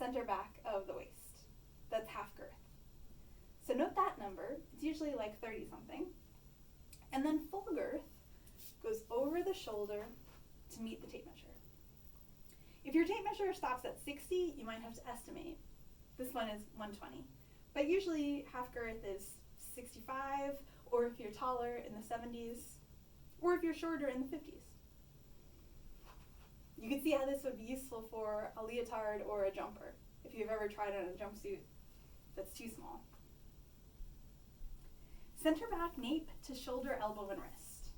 center back of the waist. That's half girth. So note that number. It's usually like 30 something. And then full girth goes over the shoulder to meet the tape measure. If your tape measure stops at 60, you might have to estimate. This one is 120. But usually half girth is 65, or if you're taller, in the 70s, or if you're shorter, in the 50s. You can see how this would be useful for a leotard or a jumper, if you've ever tried on a jumpsuit that's too small. Center back nape to shoulder, elbow, and wrist.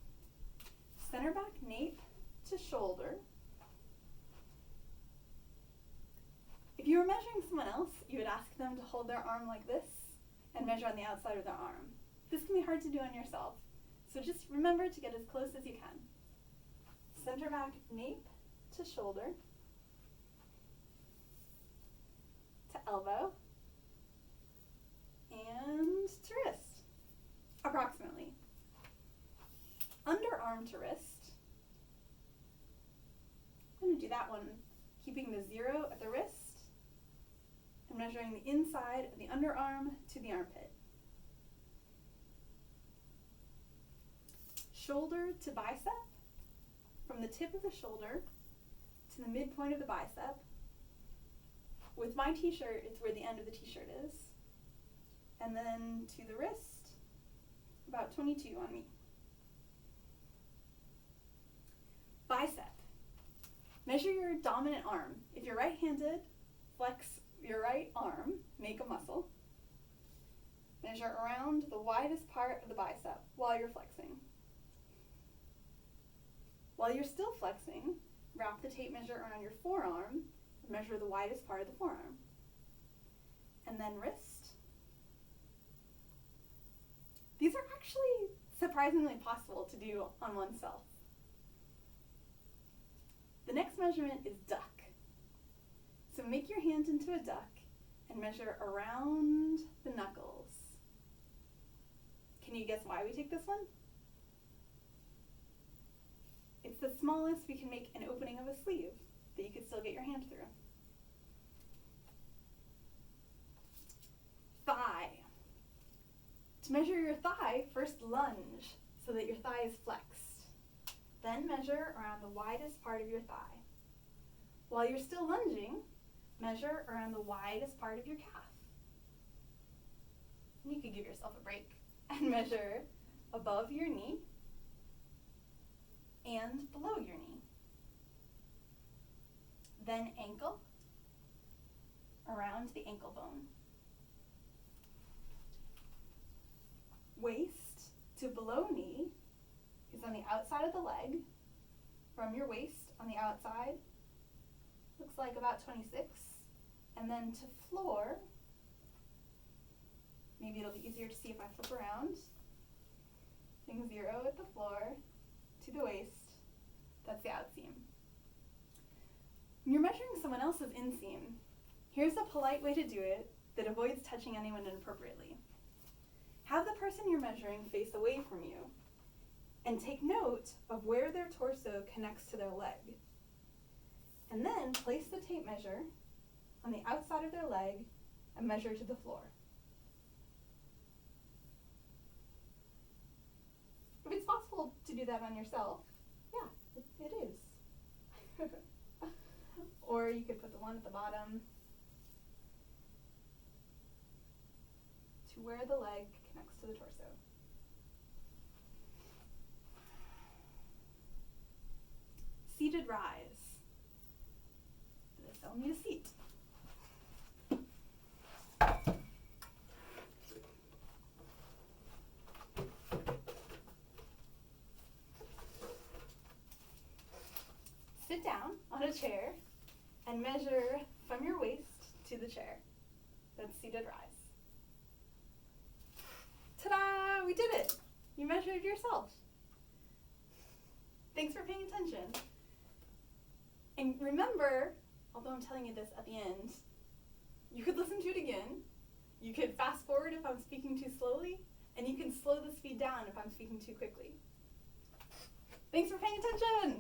Center back nape to shoulder. If you were measuring someone else, you would ask them to hold their arm like this and measure on the outside of their arm. This can be hard to do on yourself, so just remember to get as close as you can. Center back nape to shoulder, to elbow, and to wrist, approximately. Underarm to wrist. I'm going to do that one, keeping the 0 at the wrist and measuring the inside of the underarm to the armpit. Shoulder to bicep, from the tip of the shoulder to the midpoint of the bicep. With my t-shirt, it's where the end of the t-shirt is. And then to the wrist, about 22 on me. Bicep. Measure your dominant arm. If you're right-handed, flex your right arm, make a muscle. Measure around the widest part of the bicep while you're flexing. While you're still flexing, wrap the tape measure around your forearm and measure the widest part of the forearm. And then wrist. These are actually surprisingly possible to do on oneself. The next measurement is duck. So make your hand into a duck and measure around the knuckles. Can you guess why we take this one? It's the smallest we can make an opening of a sleeve that you can still get your hand through. Thigh. To measure your thigh, first lunge so that your thigh is flexed. Then measure around the widest part of your thigh. While you're still lunging, measure around the widest part of your calf. You could give yourself a break and measure above your knee and below your knee. Then ankle, around the ankle bone. Waist to below knee is on the outside of the leg. From your waist on the outside, looks like about 26. And then to floor, maybe it'll be easier to see if I flip around. Thing 0 at the floor, to the waist, that's the outseam. When you're measuring someone else's inseam, here's a polite way to do it that avoids touching anyone inappropriately. Have the person you're measuring face away from you, and take note of where their torso connects to their leg. And then place the tape measure on the outside of their leg and measure to the floor. If it's possible to do that on yourself, yeah, it is. Or you could put the one at the bottom to where the leg connects to the torso. Seated rise. They'll need a seat. Sit down on a chair and measure from your waist to the chair. That's seated rise. Ta-da! We did it! You measured yourself. Thanks for paying attention. And remember, although I'm telling you this at the end, you could listen to it again. You could fast forward if I'm speaking too slowly, and you can slow the speed down if I'm speaking too quickly. Thanks for paying attention!